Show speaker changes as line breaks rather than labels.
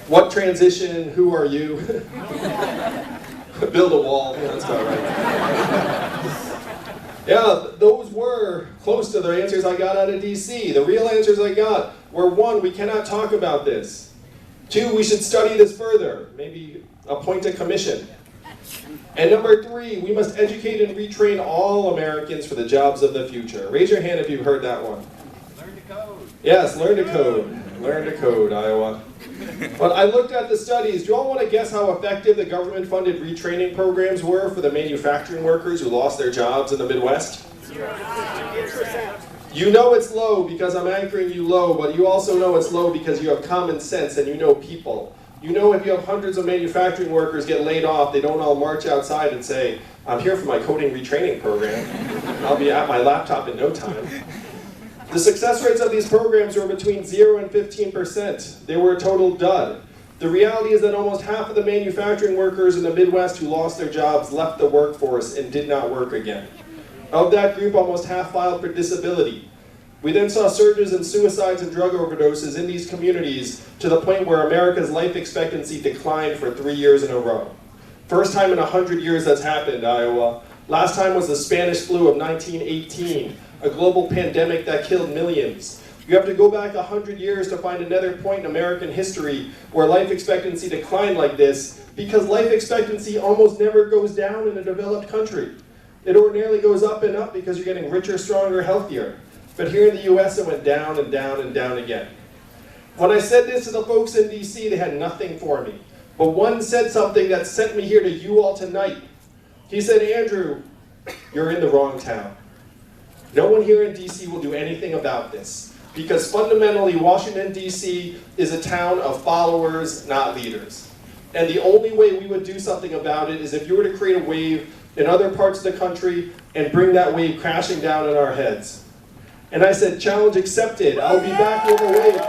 What transition? Who are you? Build a wall. That's about right. Yeah, those were close to the answers I got out of DC. The real answers I got were 1, we cannot talk about this. 2, we should study this further. Maybe appoint a commission. And number 3, we must educate and retrain all Americans for the jobs of the future. Raise your hand if you've heard that one.
Learn to code.
Yes, learn to code. Learn to code, Iowa. But I looked at the studies. Do you all want to guess how effective the government-funded retraining programs were for the manufacturing workers who lost their jobs in the Midwest?
0%.
You know it's low because I'm anchoring you low, but you also know it's low because you have common sense and you know people. You know if you have hundreds of manufacturing workers get laid off, they don't all march outside and say, I'm here for my coding retraining program. I'll be at my laptop in no time. The success rates of these programs were between 0 and 15%. They were a total dud. The reality is that almost half of the manufacturing workers in the Midwest who lost their jobs left the workforce and did not work again. Of that group, almost half filed for disability. We then saw surges in suicides and drug overdoses in these communities to the point where America's life expectancy declined for 3 years in a row. First time in 100 years that's happened, Iowa. Last time was the Spanish flu of 1918, a global pandemic that killed millions. You have to go back 100 years to find another point in American history where life expectancy declined like this, because life expectancy almost never goes down in a developed country. It ordinarily goes up and up because you're getting richer, stronger, healthier. But here in the US, it went down and down and down again. When I said this to the folks in DC, they had nothing for me. But one said something that sent me here to you all tonight. He said, Andrew, you're in the wrong town. No one here in DC will do anything about this, because fundamentally Washington, DC is a town of followers, not leaders. And the only way we would do something about it is if you were to create a wave in other parts of the country and bring that wave crashing down on our heads. And I said, challenge accepted. I'll be back with a wave.